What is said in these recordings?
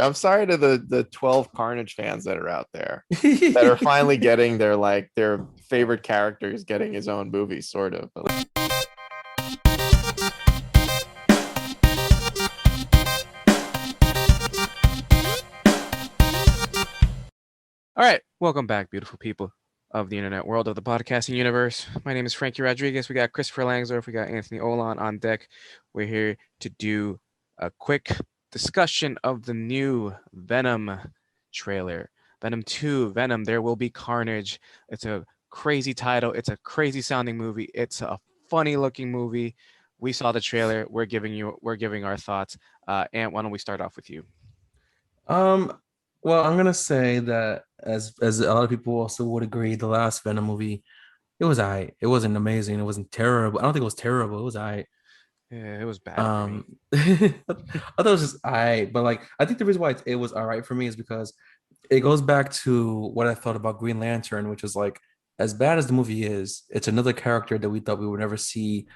I'm sorry to the 12 Carnage fans that are out there that are finally getting their favorite characters getting his own movie, sort of. But All right, welcome back, beautiful people of the internet world of the podcasting universe. My name is Frankie Rodriguez. We got Christopher Langsdorff, we got Anthony Olan on deck. We're here to do a quick discussion of the new Venom trailer. Venom 2, Venom, There Will Be Carnage. It's a crazy title. It's a crazy sounding movie. It's a funny looking movie. We saw the trailer. We're giving our thoughts. Ant, why don't we start off with you? Um, well, I'm gonna say that as a lot of people also would agree, the last Venom movie, it was alright. It wasn't amazing. It wasn't terrible. I don't think it was terrible. It was alright. Yeah, it was bad for me. I thought it was just alright, but like I think the reason why it was alright for me is because it goes back to what I thought about Green Lantern, which is like as bad as the movie is, it's another character that we thought we would never see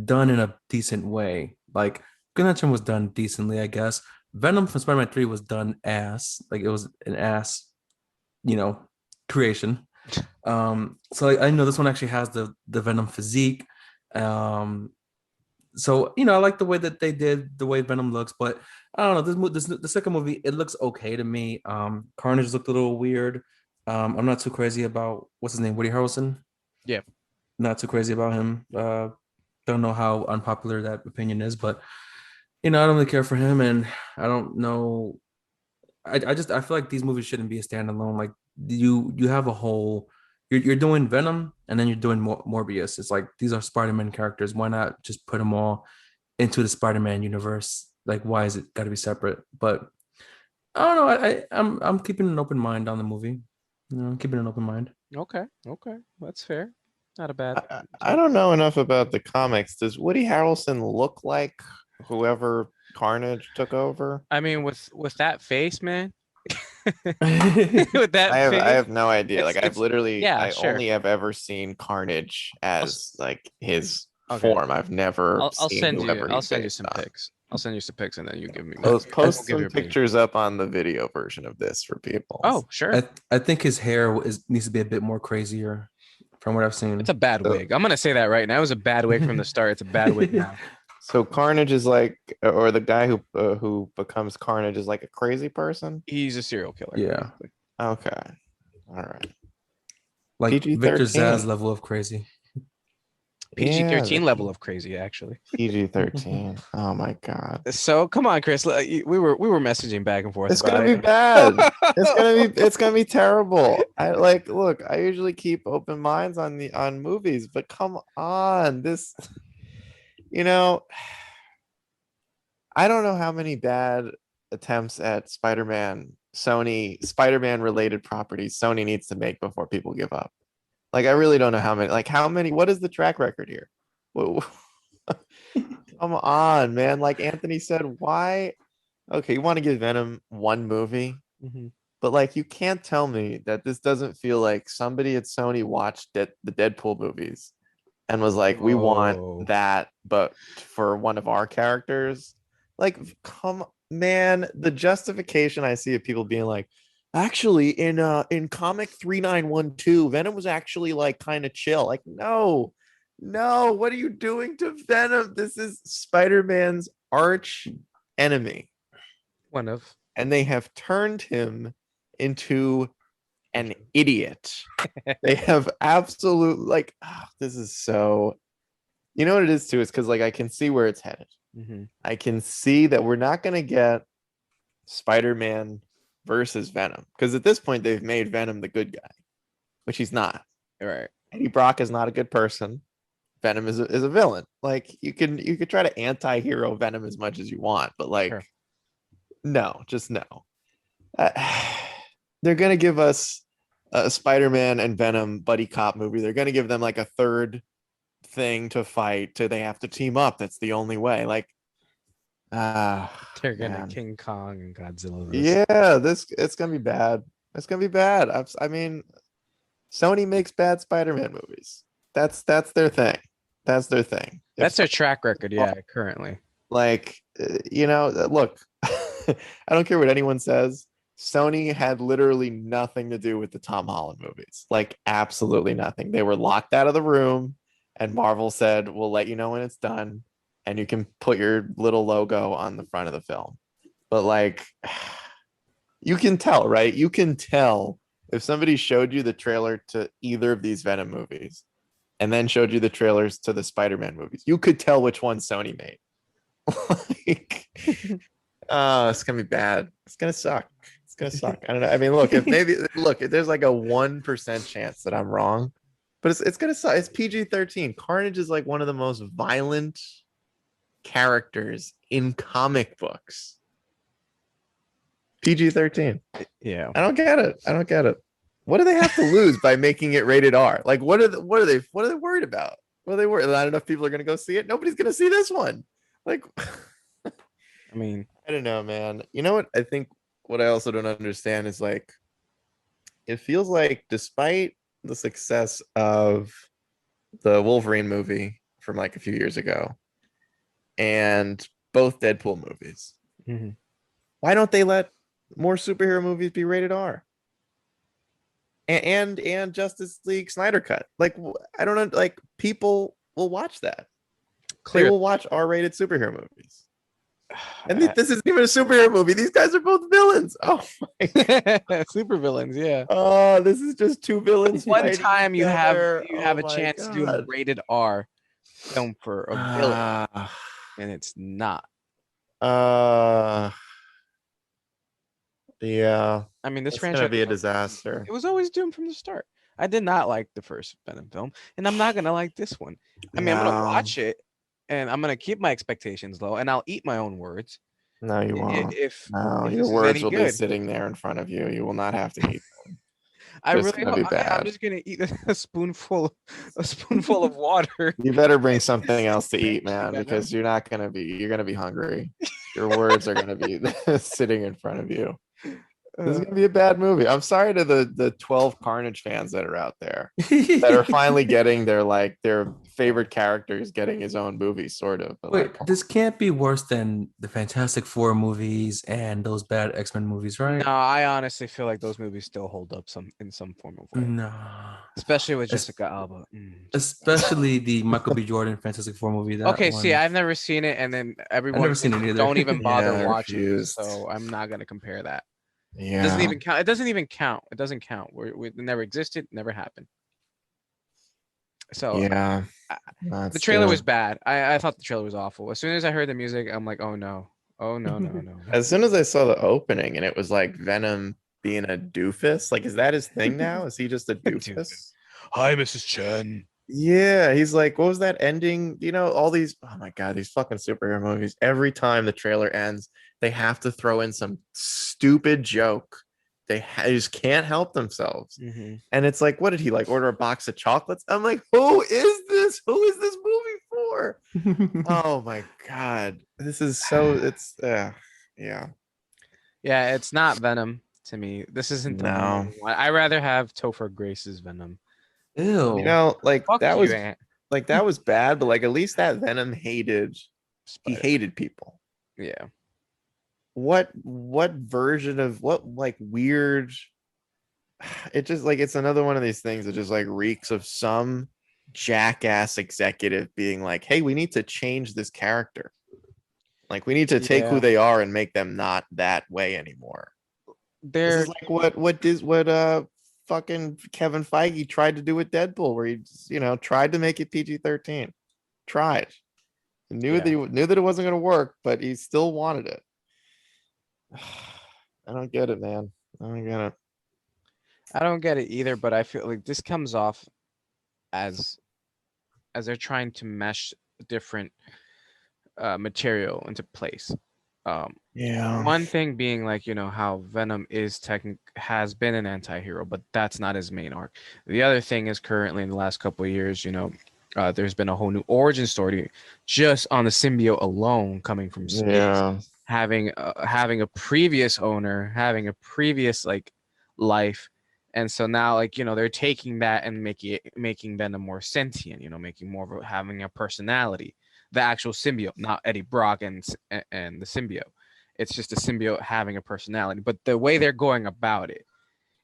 done in a decent way. Like Green Lantern was done decently, I guess. Venom from Spider-Man 3 was done ass. Like it was an ass, you know, creation. So I know this one actually has the Venom physique. Um, so I like the way that they did the way Venom looks, but I don't know. This the second movie, it looks okay to me. Carnage looked a little weird. I'm not too crazy about what's his name, Woody Harrelson. Yeah. Not too crazy about him. Don't know how unpopular that opinion is, but I don't really care for him, and I don't know. I feel like these movies shouldn't be a standalone. Like you have a whole. You're doing Venom, and then you're doing Morbius. It's like these are Spider-Man characters. Why not just put them all into the Spider-Man universe? Like, why is it got to be separate? But I don't know. I'm keeping an open mind on the movie. I'm keeping an open mind. Okay, okay, that's fair. Not a bad I take. don't know enough about the comics. Does Woody Harrelson look like whoever Carnage took over? I mean, with that face, man, with I that have I face, have no idea. Like it's yeah, I sure. only have ever seen Carnage I'll, s- as like his okay, form. I've never I'll seen whoever I'll he's send you based some on. pics. I'll send you some pics, and then you give me I, I, we'll Post give your some opinion. pictures up on the video version of this for people. Oh, sure. I think his hair needs to be a bit more crazier, from what I've It's seen. a bad So, wig. I'm gonna say that right now. It was a bad wig from the start. It's a bad wig now. so Carnage is like, or the guy who becomes Carnage is like a crazy person. He's a serial killer, Yeah, basically. Okay, all right. like PG Victor Zsasz 13. level of crazy. Yeah, PG-13 level of crazy, actually. PG-13. Oh my God. So come on, Chris. We were messaging back and forth It's about gonna be it. bad. It's gonna be terrible. I like look, I usually keep open minds on movies, but come on. You know, I don't know how many bad attempts at Spider-Man related properties Sony needs to make before people give up. Like I really don't know how many, what is the track record here? Whoa. Come on, man. Like Anthony said, why? Okay, you want to give Venom one movie, Mhm. but like you can't tell me that this doesn't feel like somebody at Sony watched the Deadpool movies and was like, we want Whoa. that, but for one of our characters. Like, come man, the justification I see of people being like, actually, in comic 3912, Venom was actually like kind of chill. Like, no, no, what are you doing to Venom? This is Spider-Man's arch enemy. One of. And they have turned him into an idiot. They have absolute like this is so you know what it is too, it's because like I can see where it's headed. Mhm. I can see that we're not gonna get Spider-Man versus Venom. Because at this point they've made Venom the good guy, which he's not. All right. Eddie Brock is not a good person. Venom is a villain. Like you could try to anti-hero Venom as much as you want, but like Sure. no, just no. Uh, they're gonna give us a Spider-Man and Venom buddy cop movie. They're gonna give them like a third thing to fight. To they have to team up. That's the only way. Like, They're gonna man, King Kong and Godzilla this. yeah, this it's gonna be bad. It's gonna be bad. I mean, Sony makes bad Spider-Man movies. That's their thing. That's their thing. If That's their track record, yeah, currently. like look, I don't care what anyone says. Sony had literally nothing to do with the Tom Holland movies. Like absolutely nothing. They were locked out of the room, and Marvel said, "We'll let you know when it's done, and you can put your little logo on the front of the film." But like, you can tell, right? You can tell if somebody showed you the trailer to either of these Venom movies and then showed you the trailers to the Spider-Man movies. You could tell which one Sony made. Like, oh, it's gonna be bad. It's gonna suck. It's gonna suck. I don't know. I mean, look, if there's like a 1% chance that I'm wrong, but it's gonna suck. It's PG-13. Carnage is like one of the most violent characters in comic books. PG-13. Yeah. I don't get it. I don't get it. What do they have to lose by making it rated R? Like, what are they worried about? What are they worried? Not enough people are gonna go see it. Nobody's gonna see this one. Like, I mean, I don't know, man. You know what? I think what I also don't understand is like, it feels like despite the success of the Wolverine movie from like a few years ago and both Deadpool movies, mhm. why don't they let more superhero movies be rated R? And Justice League Snyder Cut. Like, I don't know. Like, people will watch that. They Clear. will watch R-rated superhero movies. And this isn't even a superhero movie. These guys are both villains. Oh my God. Super villains, yeah. Oh, this is just two villains. One fighting time you have together. a Oh my chance to do a God. rated R film for a villain, Ah, and it's not. yeah, I mean, this it's gonna franchise be a disaster. it was always doomed from the start. I did not like the first Venom film, and I'm not gonna like this one. I mean, I'm gonna No. watch it, and I'm gonna keep my expectations low, and I'll eat my own words. No, you won't. If No, if your this is words any will be good, sitting there in front of you. You will not have to eat them. I Just really gonna hope be I'm bad. just gonna eat a spoonful of water. You better bring something else to eat, man, Venom. because you're gonna be hungry. Your words are gonna be sitting in front of you. This is Uh, gonna be a bad movie. I'm sorry to the 12 Carnage fans that are out there that are finally getting their favorite characters getting his own movie, sort of. But Wait, like, come this can't be worse than the Fantastic Four movies and those bad X-Men movies, right? no, I honestly feel like those movies still hold up in some form of way, No. especially with Es- Jessica Alba. Especially the Michael B. Jordan Fantastic Four movie. That Okay, see, one. I've never seen it, and then I've everyone never seen it either. don't even bother yeah, I watching it, refused. so I'm not gonna compare that. It doesn't Yeah, even count. It doesn't even count. It doesn't count. It never existed, never happened. So yeah. I, the That's trailer was true. bad. I thought the trailer was awful. As soon as I heard the music, I'm like, oh no, oh no, no, no. As soon as I saw the opening and it was like Venom being a doofus, like, is that his thing now? Is he just a doofus? Hi, Mrs. Chen. Yeah, he's like, what was that ending? You know, all these, oh my God, these fucking superhero movies. Every time the trailer ends, they have to throw in some stupid joke. They just can't help themselves. Mm-hmm. And it's like, what did he like order a box of chocolates? I'm like, who is this? Who is this movie for? Oh my God. This is so, it's, yeah. Yeah, it's not Venom to me. This isn't the No. one. I rather have Topher Grace's Venom. Ew. You know, like Fuck that you, was Aunt. like that was bad, but like at least that Venom he Spider. hated people. Yeah. What version of what like weird, it just like it's another one of these things that just like reeks of some jackass executive being like, hey, we need to change this character. Like we need to take who Yeah. they are and make them not that way anymore. This They're is like what fucking Kevin Feige tried to do with Deadpool, where he just, tried to make it PG-13. Tried. He knew Yeah. that it wasn't gonna work, but he still wanted it. I don't get it, man. I don't get it. I don't get it either, but I feel like this comes off as they're trying to mesh different material into place. Yeah. One thing being like, how Venom has been an anti-hero, but that's not his main arc. The other thing is currently in the last couple of years, there's been a whole new origin story just on the symbiote alone coming from space, Yeah. having a previous owner, having a previous like life. And so now, like, they're taking that and making Venom more sentient, making more of having a personality. The actual symbiote, not Eddie Brock and the symbiote. It's just a symbiote having a personality. But the way they're going about it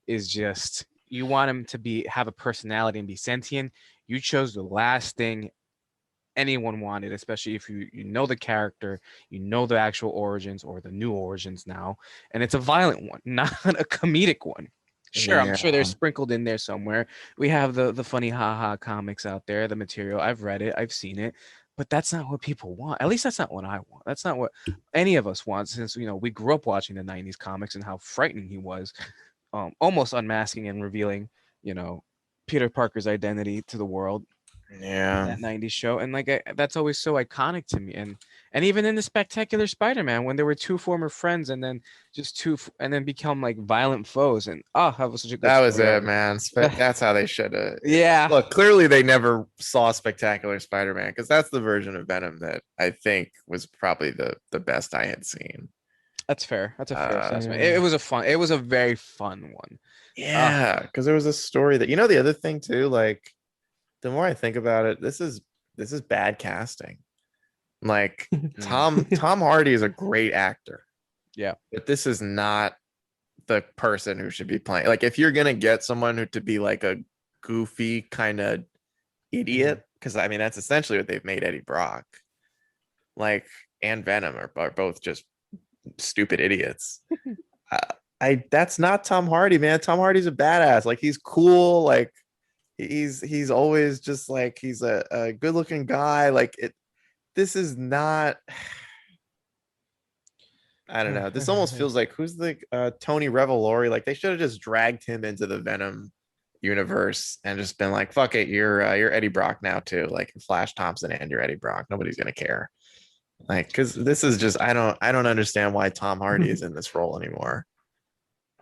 is just, you want him to have a personality and be sentient. You chose the last thing anyone wanted, especially if you know the character, you know the actual origins or the new origins now, and it's a violent one, not a comedic one. Sure, I'm sure they're Yeah. sprinkled in there somewhere. We have the funny haha comics out there, the material. I've read it, I've seen it, but that's not what people want. At least that's not what I want. That's not what any of us want, since we grew up watching the 90s comics and how frightening he was, almost unmasking and revealing, Peter Parker's identity to the world, Yeah. that 90s show. And like that's always so iconic to me. And even in the Spectacular Spider-Man, when there were two former friends and then just and then become like violent foes, and that was such a good That was story it, arc. man. That's how they should have. Yeah, Look, clearly they never saw Spectacular Spider-Man, because that's the version of Venom that I think was probably the best I had seen. that's fair. That's a fair assessment. Yeah. It was a very fun one. Yeah, because there was a story that, the other thing too, like, the more I think about it, this is bad casting. Like, Tom Hardy is a great actor. Yeah. But this is not the person who should be playing. Like, if you're gonna get someone to be like a goofy kind of idiot, because I mean that's essentially what they've made Eddie Brock. Like, and Venom are both just stupid idiots. That's not Tom Hardy, man. Tom Hardy's a badass. Like, he's cool. Like, he's always just like, he's a good looking guy. Like, this is not. I don't know. This almost feels like, who's the Tony Revolori? Like, they should have just dragged him into the Venom universe and just been like, "Fuck it, you're Eddie Brock now too." Like, Flash Thompson and you're Eddie Brock. Nobody's gonna care. Like, because this is just, I don't understand why Tom Hardy is in this role anymore.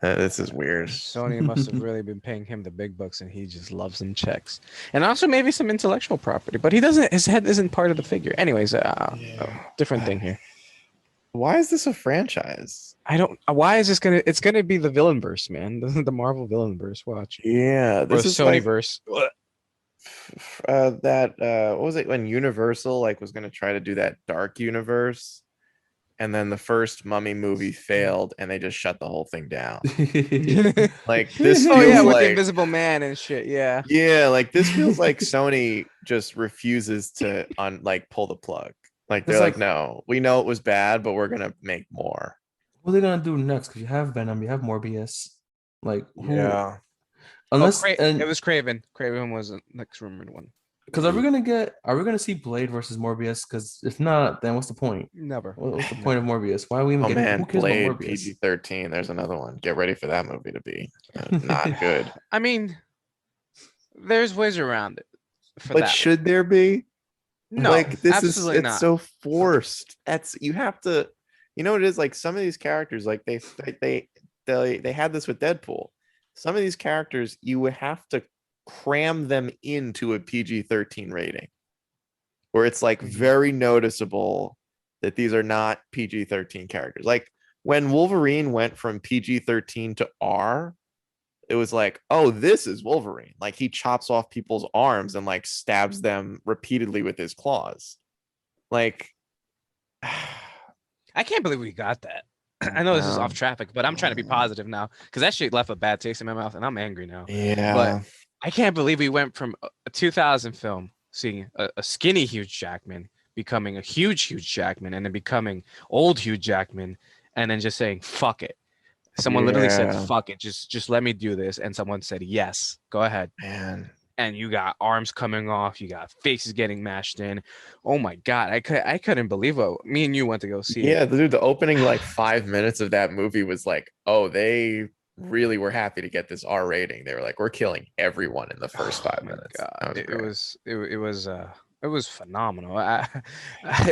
This is weird. Sony must have really been paying him the big bucks, and he just loves them checks, and also maybe some intellectual property. But he doesn't. His head isn't part of the figure. Anyways, different thing here. Why is this a franchise? I don't. Why is this gonna? It's gonna be the villain verse, man. The Marvel villain verse. Watch. Yeah, this or is Sony like, verse. what was it when Universal was going to try to do that dark universe, and then the first Mummy movie failed, and they just shut the whole thing down. Like, this Oh yeah, feels with the like, Invisible Man and shit. Yeah. like, this feels like Sony just refuses to pull the plug. Like, they're It's like, like- no, we know it was bad, but we're gonna make more. What are they gonna do next? Because you have Venom, you have Morbius. Like, Yeah. unless it was Craven. Craven was the next rumored one. because are we gonna see Blade versus Morbius? Because if not, then what's the point? Never. What's the point of Morbius? Why are we even Oh getting? man, Who cares Blade about Morbius? PG-13. There's another one. Get ready for that movie to be not good. I mean, there's ways around it. For But that. should there be? No, Like, this absolutely it's not. so forced. You have to, what it is, like, some of these characters, like, they had this with Deadpool. Some of these characters, you would have to cram them into a PG-13 rating, where it's like very noticeable that these are not PG-13 characters. Like, when Wolverine went from PG-13 to R, it was like, oh, this is Wolverine. Like, he chops off people's arms and like stabs them repeatedly with his claws. Like, I can't believe we got that. I know this is off traffic, but I'm trying to be positive now because that shit left a bad taste in my mouth, and I'm angry now. yeah. But I can't believe we went from a 2000 film, seeing a skinny Hugh Jackman becoming a huge Hugh Jackman, and then becoming old Hugh Jackman, and then just saying fuck it. Someone literally said, Yeah. fuck it, just let me do this. And someone said, yes, go ahead. Man. And you got arms coming off, you got faces getting mashed in. Oh my God, I couldn't believe what me and you went to go see. Yeah, dude, the opening 5 minutes of that movie was like, oh, they really were happy to get this R rating. They were like, we're killing everyone in the first 5 minutes. God, That was great. it was phenomenal.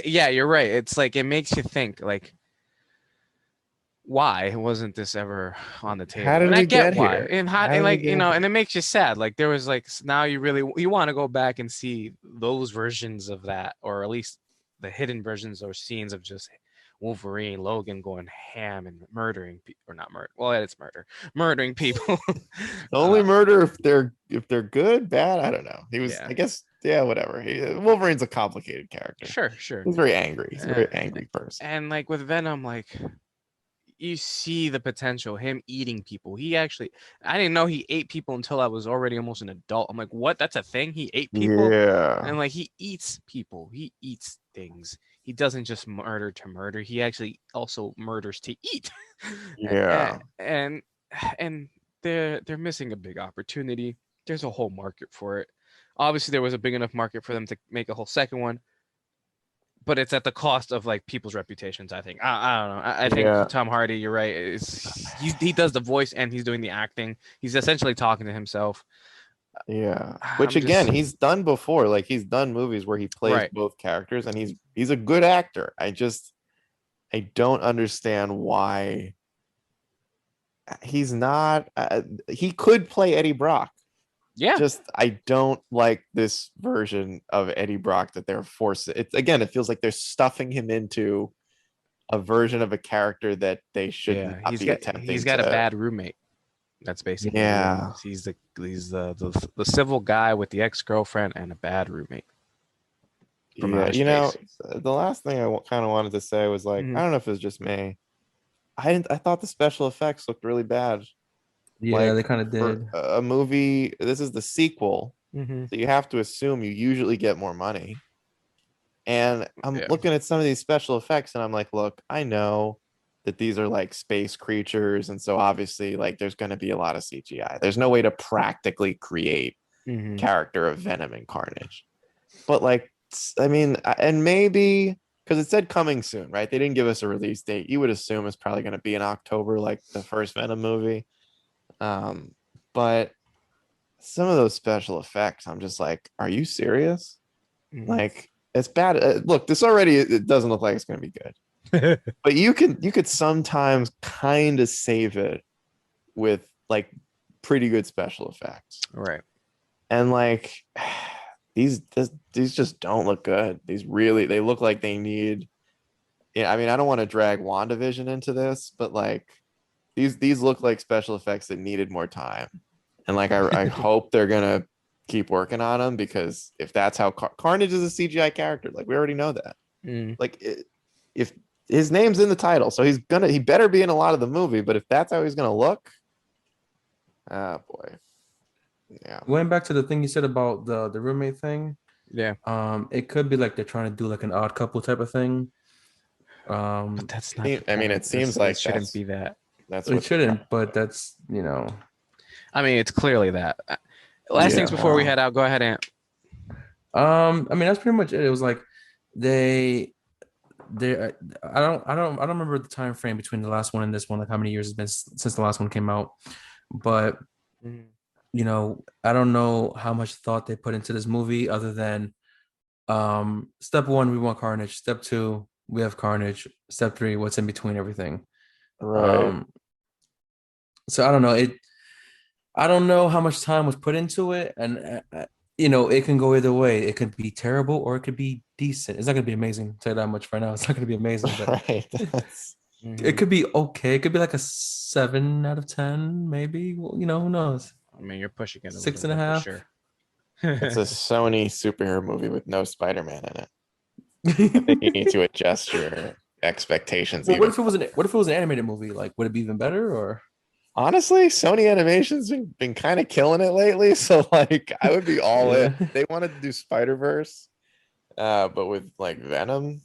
Yeah, you're right. It's like, it makes you think, like, why wasn't this ever on the table? How did and we I get get why. here? And How did we get and here? it makes you sad. Like, there was like, now you want to go back and see those versions of that, or at least the hidden versions or scenes of just Wolverine, Logan going ham and murdering people, or not murder. Well, it's murder, murdering people. Only murder if they're good, bad. I don't know. He was, Yeah. I guess, yeah, whatever. Wolverine's a complicated character. Sure. He's very angry. He's a very angry person. And like with Venom, like you see the potential. Him eating people. I didn't know he ate people until I was already almost an adult. I'm like, what? That's a thing? He ate people, Yeah. and like he eats people. He eats things. He doesn't just murder to murder. He actually also murders to eat. Yeah. and and they're missing a big opportunity. There's a whole market for it. Obviously, there was a big enough market for them to make a whole second one, but it's at the cost of like people's reputations. I think. I don't know. I think Yeah. Tom Hardy. You're right. He does the voice and he's doing the acting. He's essentially talking to himself. Yeah. Which I'm again, just he's done before. Like he's done movies where he plays right. both characters and he's a good actor. I don't understand why he's not he could play Eddie Brock. Yeah. Just I don't like this version of Eddie Brock that they're forcing. It's again, it feels like they're stuffing him into a version of a character that they should Yeah. not be He's attempting got a to. bad roommate. That's basically who it Yeah. is. He's the civil guy with the ex-girlfriend and a bad roommate from Yeah. outer space. The last thing I kind of wanted to say was like, I Mhm. don't know if it was just me. I thought the special effects looked really bad. Yeah, they Like kind of for did. a movie, this is the sequel, Mhm. so you have to assume you usually get more money. And I'm Yeah. looking at some of these special effects and I'm like, look, I know that these are like space creatures. And so obviously, like, there's going to be a lot of CGI. There's no way to practically create Mhm. character of Venom and Carnage. But like, I mean, and maybe because it said coming soon, right? They didn't give us a release date. You would assume it's probably going to be in October, like the first Venom movie. Um, but some of those special effects, I'm just like, are you serious? Mhm. Like, it's bad. Look, this already it doesn't look like it's going to be good. But you could sometimes kind of save it with like pretty good special effects. Right. And like these just don't look good. These really they look like they need. Yeah, I mean, I don't want to drag WandaVision into this, but like these look like special effects that needed more time. And like I hope they're gonna keep working on them because if that's how Carnage is a CGI character, like we already know that. Mm. Like if his name's in the title, so he better be in a lot of the movie. But if that's how he's gonna look, ah boy, yeah, Going back to the thing you said about the roommate thing, Yeah. it could be like they're trying to do like an odd couple type of thing. But Um, that's not the I mean, point. it seems That like shouldn't be that. that's it what they're shouldn't, but that's I mean, it's clearly that. Last yeah, things before we well, head out. Go ahead, Ant. I mean that's pretty much it. It was like they they I don't remember the time frame between the last one and this one, like how many years it's been since the last one came out, but Mhm. I don't know how much thought they put into this movie other than step one, we want Carnage. Step two, we have Carnage. Step three, what's in between everything. right. Um, so I don't know. I don't know how much time was put into it, and it can go either way. It could be terrible or it could be decent. It's not gonna be amazing. I'll tell you that much for now. It's not gonna be amazing, but Right. That's it Mhm. could be okay. It could be like a 7 out of 10, maybe. Well, who knows? I mean, you're pushing it a Six little and a bit for half. sure. it's a Sony superhero movie with no Spider-Man in it. I think you need to adjust your expectations Well, what even. if it was an animated movie? Like, would it be even better? Or Honestly, Sony Animation's been kind of killing it lately. So like I would be all in. yeah, They wanted to do Spider-Verse, but with like Venom.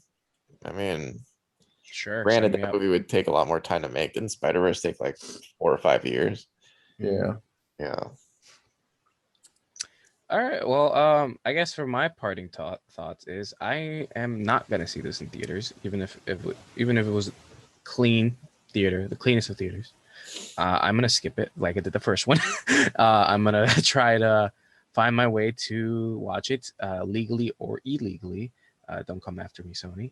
I mean, Sure, sign granted me that up. movie would take a lot more time to make. Didn't Spider-Verse take like 4 or 5 years? yeah. Mhm. Yeah. All right. Well, I guess for my parting thoughts is I am not gonna see this in theaters, even if it was clean theater, the cleanest of theaters. I'm gonna skip it like I did the first one. I'm gonna try to find my way to watch it legally or illegally. Don't come after me, Sony.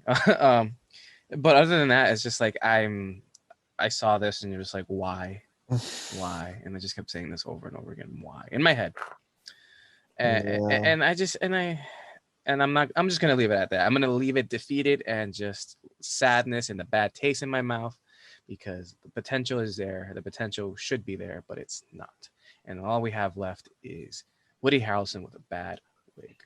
But other than that, it's just like I saw this and you're just like, why? And I just kept saying this over and over again, why in my head. Yeah. And I'm just gonna leave it at that. I'm gonna leave it defeated and just sadness and the bad taste in my mouth because the potential is there. The potential should be there, but it's not. And all we have left is Woody Harrelson with a bad wig.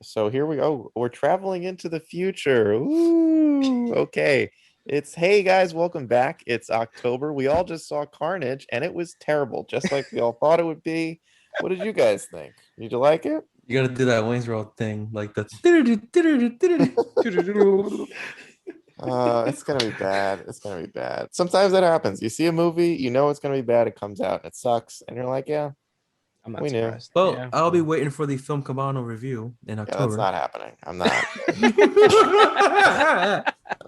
So here we go. We're traveling into the future. Ooh, okay. It's hey guys, welcome back. It's October. We all just saw Carnage, and it was terrible, just like we all thought it would be. What did you guys think? Did you like it? You gotta do that Wayne's World thing, like the. It's gonna be bad. It's gonna be bad. Sometimes that happens. You see a movie, you know it's gonna be bad. It comes out and it sucks, and you're like, yeah, I'm not we knew. surprised. Well, Yeah. I'll be waiting for the film Cabano review in Yeah, that's October. not happening. I'm not.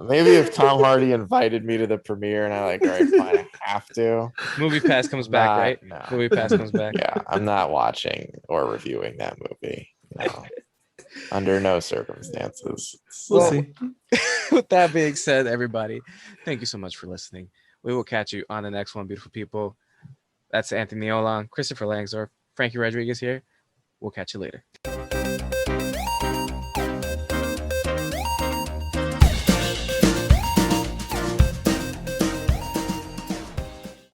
Maybe if Tom Hardy invited me to the premiere and I like, all right, fine, I have to. Movie Pass comes back, Not- right? no. Movie Pass comes back. Yeah, I'm not watching or reviewing that movie. No. Under no circumstances. We'll Well, see. With that being said, everybody, thank you so much for listening. We will catch you on the next one, beautiful people. That's Anthony Olan, Christopher Langsdorff, Frankie Rodriguez here. We'll catch you later.